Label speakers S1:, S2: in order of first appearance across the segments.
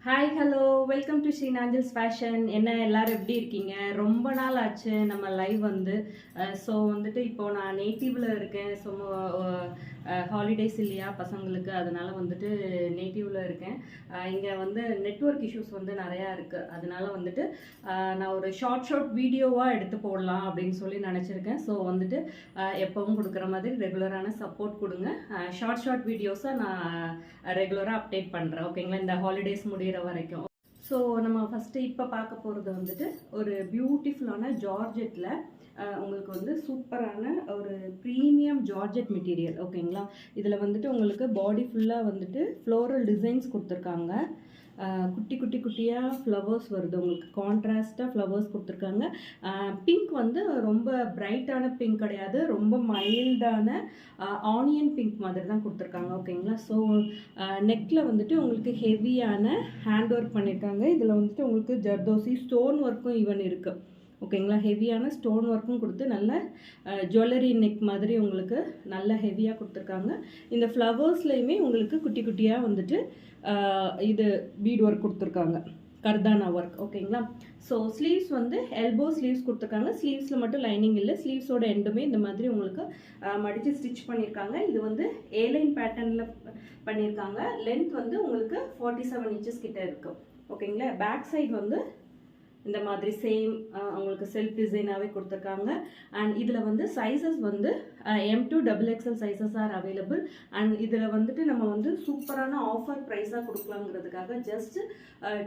S1: Hi hello welcome to Sri Nanjils fashion. என்ன எல்லாரும் எப்படி இருக்கீங்க? ரொம்ப நாள் ஆச்சு நம்ம லைவ் வந்து. ஸோ வந்துட்டு இப்போது நான் நேட்டிவில் இருக்கேன். ஸோ ஹாலிடேஸ் இல்லையா பசங்களுக்கு, அதனால வந்துட்டு நேட்டிவில் இருக்கேன். இங்கே வந்து நெட்வொர்க் இஷ்யூஸ் வந்து நிறையா இருக்குது. அதனால வந்துட்டு நான் ஒரு ஷார்ட் வீடியோவாக எடுத்து போடலாம் அப்படின்னு சொல்லி நினச்சிருக்கேன். ஸோ வந்துட்டு எப்பவும் கொடுக்குற மாதிரி ரெகுலரான சப்போர்ட் கொடுங்க. ஷார்ட் வீடியோஸை நான் ரெகுலராக அப்டேட் பண்ணுறேன். ஓகேங்களா? இந்த ஹாலிடேஸ் முடிகிற வரைக்கும். ஸோ நம்ம ஃபஸ்ட்டு இப்போ பார்க்க போகிறது வந்துட்டு ஒரு பியூட்டிஃபுல்லான ஜார்ஜெட்டில் உங்களுக்கு வந்து சூப்பரான ஒரு ப்ரீமியம் ஜார்ஜெட் மெட்டீரியல். ஓகேங்களா? இதில் வந்துட்டு உங்களுக்கு பாடி ஃபுல்லாக வந்துட்டு ஃப்ளோரல் டிசைன்ஸ் கொடுத்துருக்காங்க. குட்டியாக ஃப்ளவர்ஸ் வருது, உங்களுக்கு கான்ட்ராஸ்டாக ஃப்ளவர்ஸ் கொடுத்துருக்காங்க. பிங்க் வந்து ரொம்ப பிரைட்டான பிங்க் கிடையாது, ரொம்ப மைல்டான ஆனியன் பிங்க் மாதிரி தான் கொடுத்துருக்காங்க. ஓகேங்களா? ஸோ நெக்கில் வந்துட்டு உங்களுக்கு ஹெவியான ஹேண்ட் ஒர்க் பண்ணியிருக்காங்க. இதில் வந்துட்டு உங்களுக்கு ஜர்தோசி ஸ்டோன் ஒர்க்கும் ஈவன் இருக்குது. ஓகேங்களா? ஹெவியான ஸ்டோன் ஒர்க்கும் கொடுத்து நல்ல ஜுவல்லரி நெக் மாதிரி உங்களுக்கு நல்ல ஹெவியாக கொடுத்துருக்காங்க. இந்த ஃப்ளவர்ஸ்லேயுமே உங்களுக்கு குட்டியாக வந்துட்டு இது பீட் ஒர்க் கொடுத்துருக்காங்க, கர்தானா ஒர்க். ஓகேங்களா? ஸோ ஸ்லீவ்ஸ் வந்து எல்போ ஸ்லீவ்ஸ் கொடுத்துருக்காங்க. ஸ்லீவ்ஸில் மட்டும் லைனிங் இல்லை, ஸ்லீவ்ஸோட எண்டுமே இந்த மாதிரி உங்களுக்கு மடித்து ஸ்டிச் பண்ணியிருக்காங்க. இது வந்து ஏலைன் பேட்டர்னில் பண்ணியிருக்காங்க. லென்த் வந்து உங்களுக்கு 47 இன்ச்சஸ் கிட்ட இருக்குது. ஓகேங்களா? பேக் சைடு வந்து இந்த மாதிரி சேம் உங்களுக்கு செல்ஃப் டிசைனாகவே கொடுத்துருக்காங்க. அண்ட் இதில் வந்து சைஸஸ் வந்து M2 XXL sizes are available. And இதில் வந்துட்டு நம்ம வந்து சூப்பரான ஆஃபர் ப்ரைஸாக கொடுக்கலாங்கிறதுக்காக ஜஸ்ட்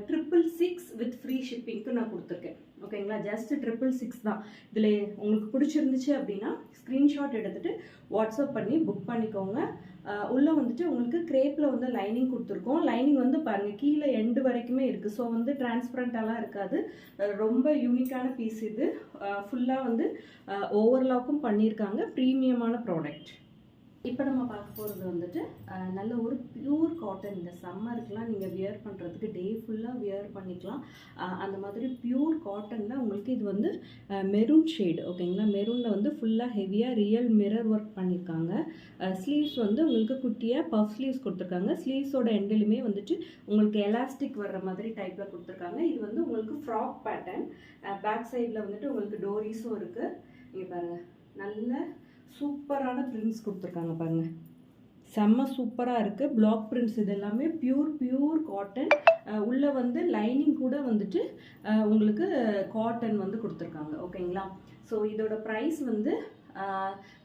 S1: 666 வித் ஃப்ரீ ஷிப்பிங்க்கு நான் கொடுத்துருக்கேன். ஓகேங்களா? ஜஸ்ட் 666 தான். இதில் உங்களுக்கு பிடிச்சிருந்துச்சு அப்படின்னா ஸ்க்ரீன்ஷாட் எடுத்துகிட்டு வாட்ஸ்அப் பண்ணி புக் பண்ணிக்கோங்க. உள்ளே வந்துட்டு உங்களுக்கு கிரேப்பில் வந்து லைனிங் கொடுத்துருக்கோம். லைனிங் வந்து பாருங்கள் கீழே எண்டு வரைக்குமே இருக்குது. ஸோ வந்து டிரான்ஸ்பரண்ட்டாலாம் இருக்காது. ரொம்ப யூனிக்கான பீஸ் இது. ஃபுல்லாக வந்து ஓவர்லாக்கும் பண்ணியிருக்காங்க. ப்ரீமியமான ப்ராடக்ட். இப்போ நம்ம பார்க்க போகிறது வந்துட்டு நல்ல ஒரு பியூர் காட்டன். இந்த சம்மருக்குலாம் நீங்கள் வியர் பண்ணுறதுக்கு டே ஃபுல்லாக வியர் பண்ணிக்கலாம். அந்த மாதிரி பியூர் காட்டனில் உங்களுக்கு இது வந்து மெரூன் ஷேடு. ஓகேங்களா? மெரூனில் வந்து ஃபுல்லாக ஹெவியாக ரியல் மிரர் ஒர்க் பண்ணியிருக்காங்க. ஸ்லீவ்ஸ் வந்து உங்களுக்கு குட்டியாக பஃப் ஸ்லீவ்ஸ் கொடுத்துருக்காங்க. ஸ்லீவ்ஸோட எண்டிலுமே வந்துட்டு உங்களுக்கு எலாஸ்டிக் வர்ற மாதிரி டைப்பில் கொடுத்துருக்காங்க. இது வந்து உங்களுக்கு ஃப்ராக் பேட்டர்ன். பேக் சைடில் வந்துட்டு உங்களுக்கு டோரிஸும் இருக்குது. இங்கே பாருங்கள், நல்ல சூப்பரான பிரிண்ட்ஸ் கொடுத்துருக்காங்க பாருங்கள், செம்ம சூப்பராக இருக்குது. பிளாக் பிரிண்ட்ஸ் இது எல்லாமே பியூர் காட்டன். உள்ளே வந்து லைனிங் கூட வந்துட்டு உங்களுக்கு காட்டன் வந்து கொடுத்துருக்காங்க. ஓகேங்களா? ஸோ இதோட ப்ரைஸ் வந்து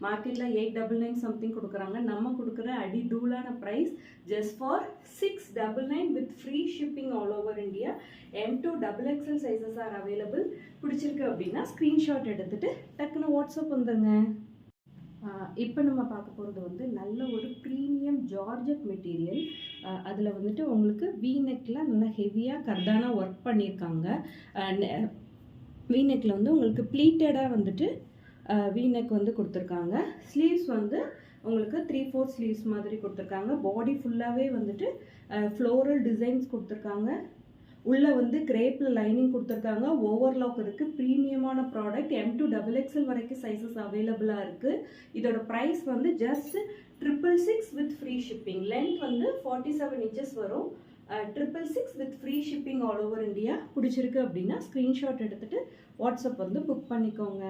S1: மார்க்கெட்டில் 899 சம்திங் கொடுக்குறாங்க. நம்ம கொடுக்குற அடி தூளான price just for 699 with free shipping all over India. M2 XXL sizes are available. பிடிச்சிருக்கு அப்படின்னா ஸ்க்ரீன்ஷாட் எடுத்துகிட்டு டக்குன்னு வாட்ஸ்அப் வந்துடுங்க. இப்போ நம்ம பார்க்க போகிறது வந்து நல்ல ஒரு ப்ரீமியம் ஜார்ஜெட் மெட்டீரியல். அதில் வந்துட்டு உங்களுக்கு வீநெக்கில் நல்லா ஹெவியாக கர்தானா ஒர்க் பண்ணியிருக்காங்க. வீநெக்கில் வந்து உங்களுக்கு ப்ளீட்டடாக வந்துட்டு வீநெக் வந்து கொடுத்துருக்காங்க. ஸ்லீவ்ஸ் வந்து உங்களுக்கு 3/4 ஸ்லீவ்ஸ் மாதிரி கொடுத்துருக்காங்க. பாடி ஃபுல்லாகவே வந்துட்டு ஃப்ளோரல் டிசைன்ஸ் கொடுத்துருக்காங்க. உள்ளே வந்து கிரேப்பில் லைனிங் கொடுத்துருக்காங்க. ஓவர்லாக் இருக்குது. ப்ரீமியமான ப்ராடக்ட். M2 XXL வரைக்கும் சைஸஸ் அவைலபிளாக இருக்குது. இதோட ப்ரைஸ் வந்து just 666 with free shipping. Length வந்து 47 இன்ச்சஸ் வரும். 666 with free shipping all over India. பிடிச்சிருக்கு அப்படின்னா ஸ்க்ரீன்ஷாட் எடுத்துகிட்டு வாட்ஸ்அப் வந்து புக் பண்ணிக்கோங்க.